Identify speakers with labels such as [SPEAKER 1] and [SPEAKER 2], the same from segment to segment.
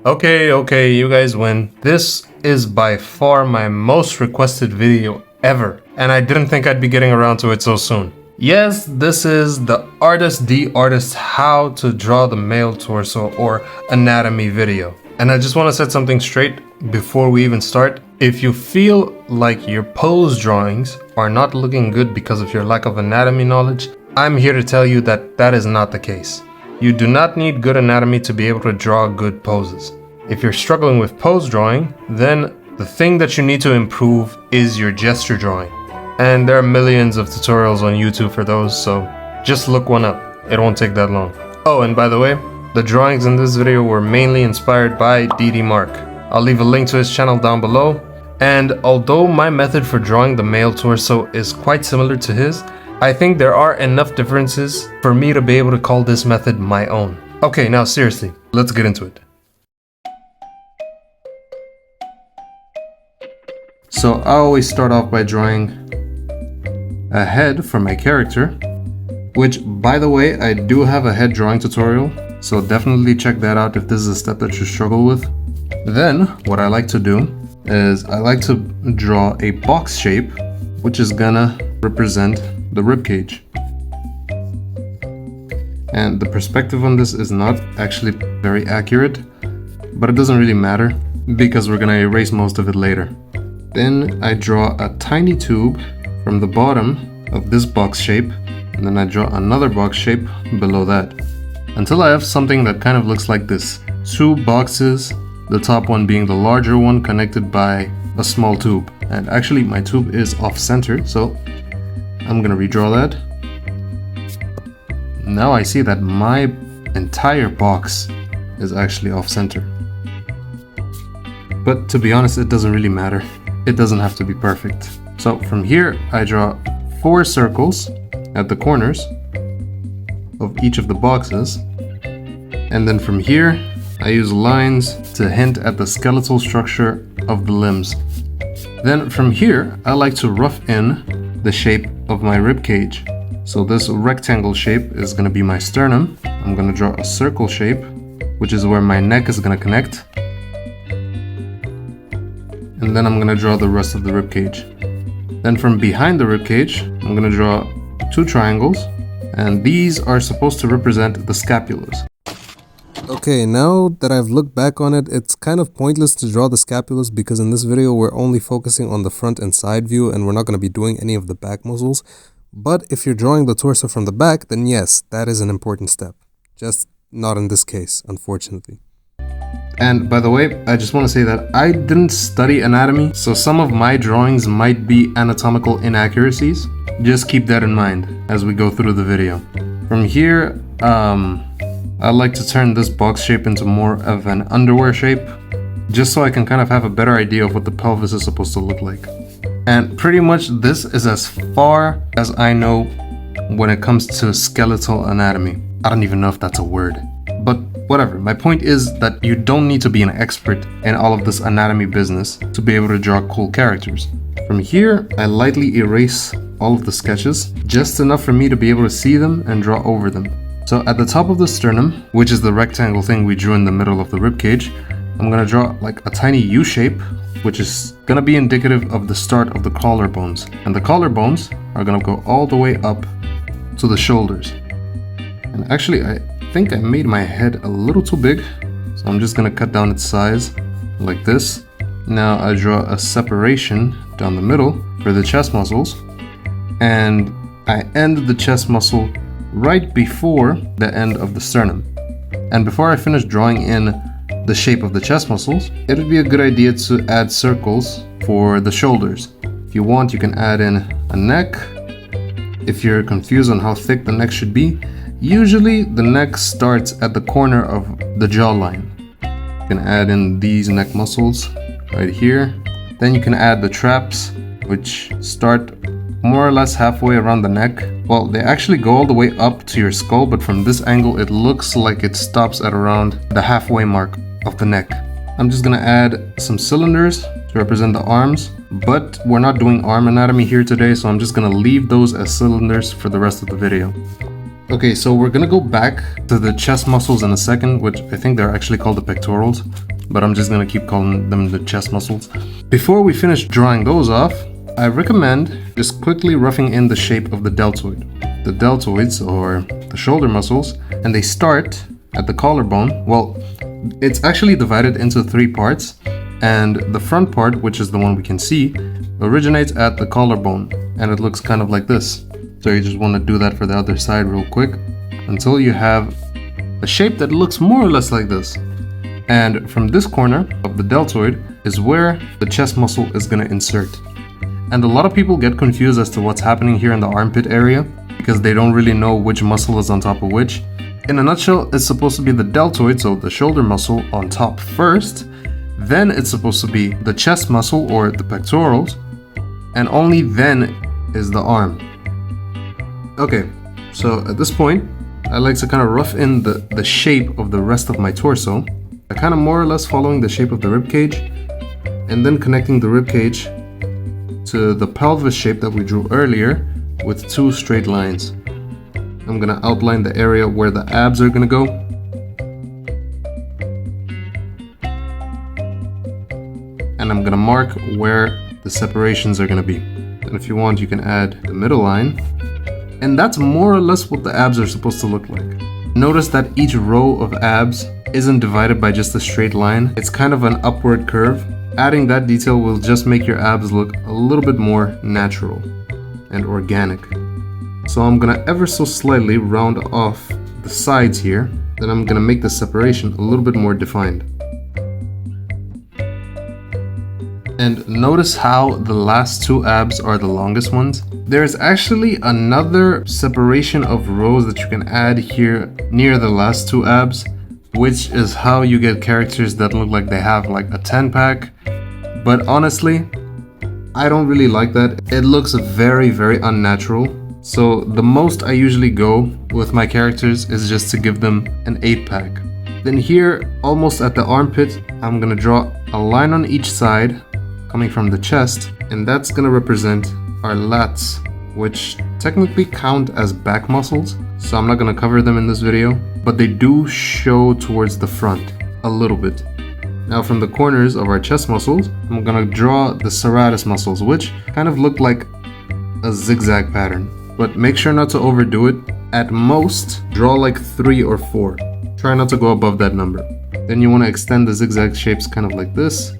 [SPEAKER 1] Okay, you guys win. This is by far my most requested video ever, and I didn't think I'd be getting around to it so soon. Yes, this is the Artist D Artist How to Draw the Male Torso or Anatomy video. And I just want to set something straight before we even start. If you feel like your pose drawings are not looking good because of your lack of anatomy knowledge, I'm here to tell you that that is not the case. You do not need good anatomy to be able to draw good poses. If you're struggling with pose drawing, then the thing that you need to improve is your gesture drawing. And there are millions of tutorials on YouTube for those, so just look one up. It won't take that long. Oh, and by the way, the drawings in this video were mainly inspired by DD Markk. I'll leave a link to his channel down below. And although my method for drawing the male torso is quite similar to his, I think there are enough differences for me to be able to call this method my own. Okay, now seriously, let's get into it. So I always start off by drawing a head for my character, which, by the way, I do have a head drawing tutorial, so definitely check that out if this is a step that you struggle with. Then what I like to do is I like to draw a box shape, which is gonna represent the rib cage. And the perspective on this is not actually very accurate, but it doesn't really matter because we're gonna erase most of it later. Then I draw a tiny tube from the bottom of this box shape, and then I draw another box shape below that, until I have something that kind of looks like this. Two boxes, the top one being the larger one connected by a small tube. And actually my tube is off center, so I'm gonna redraw that. Now I see that my entire box is actually off center. But to be honest, it doesn't really matter. It doesn't have to be perfect. So from here, I draw 4 circles at the corners of each of the boxes. And then from here, I use lines to hint at the skeletal structure of the limbs. Then from here, I like to rough in the shape of my rib cage. So this rectangle shape is going to be my sternum. I'm going to draw a circle shape, which is where my neck is going to connect. And then I'm going to draw the rest of the rib cage. Then from behind the rib cage, I'm going to draw 2 triangles, and these are supposed to represent the scapulas. Okay, now that I've looked back on it, it's kind of pointless to draw the scapulas because in this video we're only focusing on the front and side view and we're not going to be doing any of the back muscles. But if you're drawing the torso from the back, then yes, that is an important step. Just not in this case, unfortunately. And by the way, I just want to say that I didn't study anatomy, so some of my drawings might be anatomical inaccuracies. Just keep that in mind as we go through the video. From here, I like to turn this box shape into more of an underwear shape, just so I can kind of have a better idea of what the pelvis is supposed to look like. And pretty much this is as far as I know when it comes to skeletal anatomy. I don't even know if that's a word, but whatever. My point is that you don't need to be an expert in all of this anatomy business to be able to draw cool characters. From here, I lightly erase all of the sketches, just enough for me to be able to see them and draw over them. So at the top of the sternum, which is the rectangle thing we drew in the middle of the rib cage, I'm gonna draw like a tiny U shape, which is gonna be indicative of the start of the collarbones. And the collarbones are gonna go all the way up to the shoulders. And actually, I think I made my head a little too big, so I'm just gonna cut down its size like this. Now I draw a separation down the middle for the chest muscles, and I end the chest muscle right before the end of the sternum. And before I finish drawing in the shape of the chest muscles, it would be a good idea to add circles for the shoulders. If you want, you can add in a neck. If you're confused on how thick the neck should be, usually the neck starts at the corner of the jawline. You can add in these neck muscles right here. Then you can add the traps, which start more or less halfway around the neck. Well, they actually go all the way up to your skull, but from this angle it looks like it stops at around the halfway mark of the neck. I'm just gonna add some cylinders to represent the arms, but we're not doing arm anatomy here today, so I'm just gonna leave those as cylinders for the rest of the video. Okay, so we're gonna go back to the chest muscles in a second, which I think they're actually called the pectorals. but I'm just gonna keep calling them the chest muscles. Before we finish drawing those off, I recommend just quickly roughing in the shape of the deltoid. The deltoids, or the shoulder muscles, and they start at the collarbone. Well, it's actually divided into 3 parts, and the front part, which is the one we can see, originates at the collarbone, and it looks kind of like this. So you just want to do that for the other side real quick until you have a shape that looks more or less like this. And from this corner of the deltoid is where the chest muscle is going to insert. And a lot of people get confused as to what's happening here in the armpit area because they don't really know which muscle is on top of which. In a nutshell, it's supposed to be the deltoid, so the shoulder muscle, on top first. Then it's supposed to be the chest muscle or the pectorals, and only then is the arm. Okay, so at this point, I like to kind of rough in the shape of the rest of my torso. I kind of more or less following the shape of the rib cage, and then connecting the rib cage to the pelvis shape that we drew earlier with 2 straight lines. I'm gonna outline the area where the abs are gonna go. And I'm gonna mark where the separations are gonna be. And if you want, you can add the middle line. And that's more or less what the abs are supposed to look like. Notice that each row of abs isn't divided by just a straight line. It's kind of an upward curve. Adding that detail will just make your abs look a little bit more natural and organic. So I'm gonna ever so slightly round off the sides here. Then I'm gonna make the separation a little bit more defined. And notice how the last 2 abs are the longest ones. There's actually another separation of rows that you can add here near the last 2 abs, which is how you get characters that look like they have like a 10-pack. But honestly, I don't really like that. It looks very, very unnatural. So the most I usually go with my characters is just to give them an 8-pack. Then here, almost at the armpit, I'm gonna draw a line on each side coming from the chest, and that's gonna represent our lats, which technically count as back muscles. So I'm not gonna cover them in this video, but they do show towards the front a little bit. Now from the corners of our chest muscles, I'm gonna draw the serratus muscles, which kind of look like a zigzag pattern. But make sure not to overdo it. At most, draw like 3 or 4. Try not to go above that number. Then you want to extend the zigzag shapes kind of like this.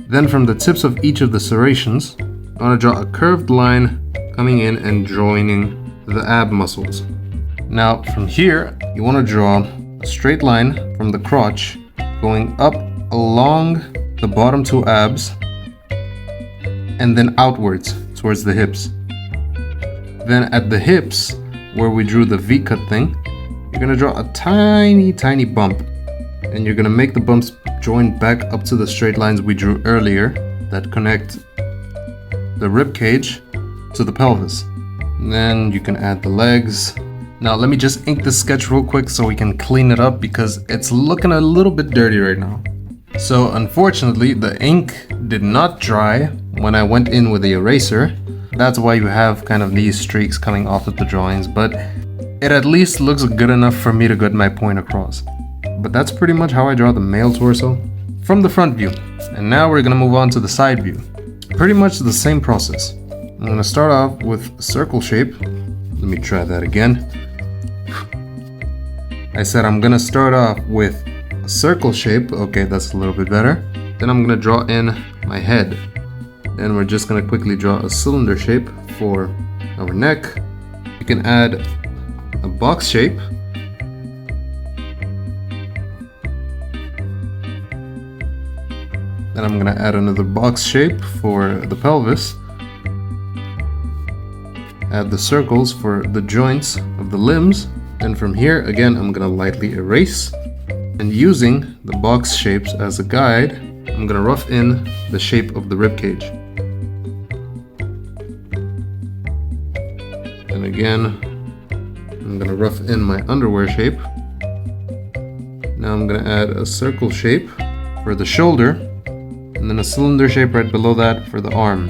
[SPEAKER 1] Then from the tips of each of the serrations, I want to draw a curved line coming in and joining the ab muscles. Now from here, you want to draw a straight line from the crotch going up along the bottom 2 abs and then outwards towards the hips. Then at the hips, where we drew the V-cut thing, you're gonna draw a tiny, tiny bump. And you're gonna make the bumps join back up to the straight lines we drew earlier that connect the rib cage to the pelvis. And then you can add the legs. Now let me just ink this sketch real quick so we can clean it up because it's looking a little bit dirty right now. So unfortunately, the ink did not dry when I went in with the eraser. That's why you have kind of these streaks coming off of the drawings, but it at least looks good enough for me to get my point across. But that's pretty much how I draw the male torso from the front view. And now we're gonna move on to the side view. Pretty much the same process. I'm gonna start off with a circle shape. Let me try that again. I said I'm gonna start off with a circle shape. Okay, that's a little bit better. Then I'm gonna draw in my head. Then we're just gonna quickly draw a cylinder shape for our neck. You can add a box shape. Then I'm gonna add another box shape for the pelvis. Add the circles for the joints of the limbs. And from here, again, I'm gonna lightly erase. And using the box shapes as a guide, I'm gonna rough in the shape of the rib cage. And again, I'm gonna rough in my underwear shape. Now I'm gonna add a circle shape for the shoulder, and then a cylinder shape right below that for the arm.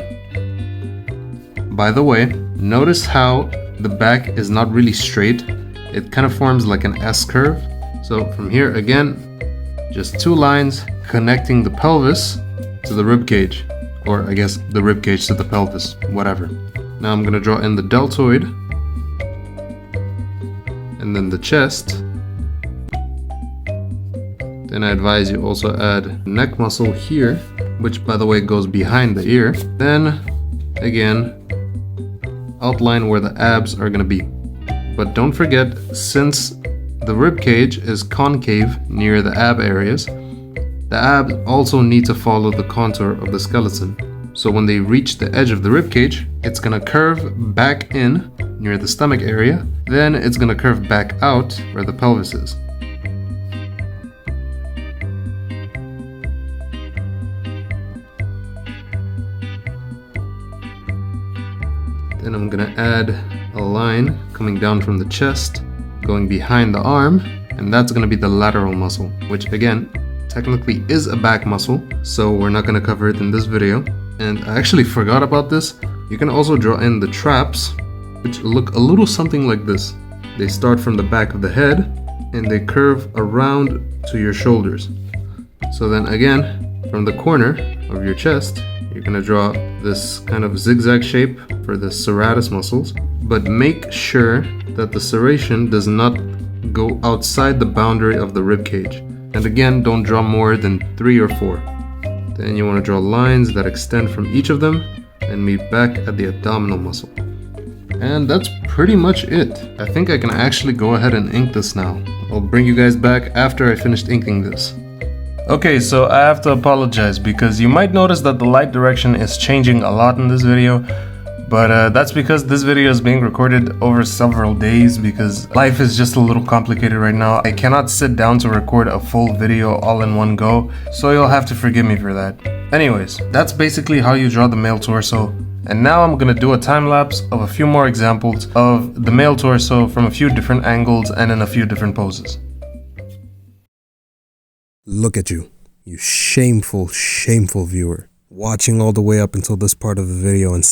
[SPEAKER 1] By the way, notice how the back is not really straight. It kind of forms like an S curve. So from here again, just 2 lines connecting the pelvis to the rib cage, or I guess the rib cage to the pelvis, whatever. Now I'm gonna draw in the deltoid, and then the chest. Then I advise you also add neck muscle here, which by the way goes behind the ear. Then again, outline where the abs are gonna be. But don't forget, since the rib cage is concave near the ab areas, the abs also need to follow the contour of the skeleton. So when they reach the edge of the rib cage, it's gonna curve back in near the stomach area, then it's gonna curve back out where the pelvis is. Then I'm gonna add a line coming down from the chest, going behind the arm, and that's gonna be the lateral muscle, which again, technically is a back muscle, so we're not gonna cover it in this video. And I actually forgot about this. You can also draw in the traps, which look a little something like this. They start from the back of the head, and they curve around to your shoulders. So then again, from the corner of your chest, you're gonna draw this kind of zigzag shape for the serratus muscles, but make sure that the serration does not go outside the boundary of the rib cage. And again, don't draw more than 3 or 4. Then you want to draw lines that extend from each of them and meet back at the abdominal muscle. And that's pretty much it. I think I can actually go ahead and ink this now. I'll bring you guys back after I finished inking this. Okay, so I have to apologize because you might notice that the light direction is changing a lot in this video, but that's because this video is being recorded over several days because life is just a little complicated right now. I cannot sit down to record a full video all in one go, so you'll have to forgive me for that. Anyways, that's basically how you draw the male torso. And now I'm gonna do a time lapse of a few more examples of the male torso from a few different angles and in a few different poses.
[SPEAKER 2] Look at you, you shameful, shameful viewer. Watching all the way up until this part of the video and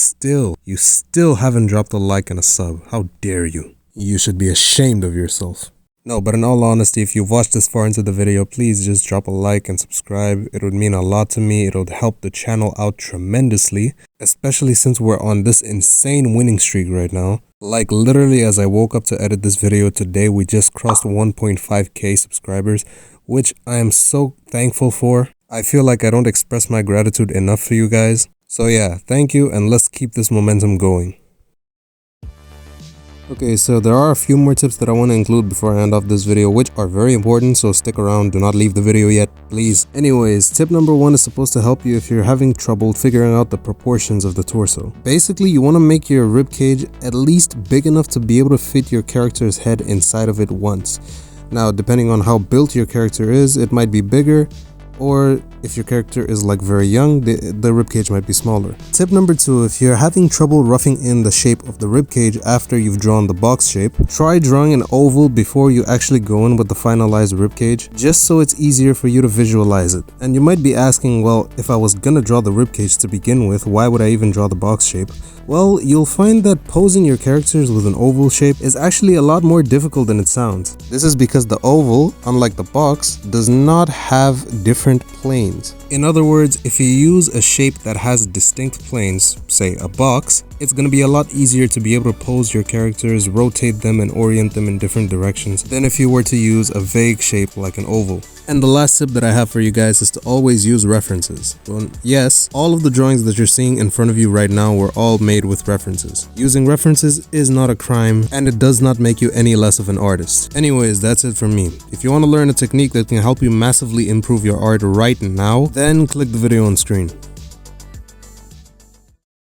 [SPEAKER 2] you still haven't dropped a like and a sub. How dare you? You should be ashamed of yourself. No, but in all honesty, if you've watched this far into the video, please just drop a like and subscribe. It would mean a lot to me. It would help the channel out tremendously, especially since we're on this insane winning streak right now. Like literally as I woke up to edit this video today, we just crossed 1.5k subscribers, which I am so thankful for. I feel like I don't express my gratitude enough for you guys. So yeah, thank you, and let's keep this momentum going. Okay, so there are a few more tips that I want to include before I end off this video, which are very important, so stick around, do not leave the video yet, please. Anyways, tip number 1 is supposed to help you if you're having trouble figuring out the proportions of the torso. Basically, you want to make your ribcage at least big enough to be able to fit your character's head inside of it once. Now, depending on how built your character is, it might be bigger, or if your character is like very young, the ribcage might be smaller. Tip number 2, if you're having trouble roughing in the shape of the ribcage after you've drawn the box shape, try drawing an oval before you actually go in with the finalized ribcage, just so it's easier for you to visualize it. And you might be asking, well, if I was gonna draw the ribcage to begin with, why would I even draw the box shape? Well, you'll find that posing your characters with an oval shape is actually a lot more difficult than it sounds. This is because the oval, unlike the box, does not have different planes. In other words, if you use a shape that has distinct planes, say a box, it's going to be a lot easier to be able to pose your characters, rotate them, and orient them in different directions than if you were to use a vague shape like an oval. And the last tip that I have for you guys is to always use references. Well, yes, all of the drawings that you're seeing in front of you right now were all made with references. Using references is not a crime, and it does not make you any less of an artist. Anyways, that's it from me. If you want to learn a technique that can help you massively improve your art right now, then click the video on screen.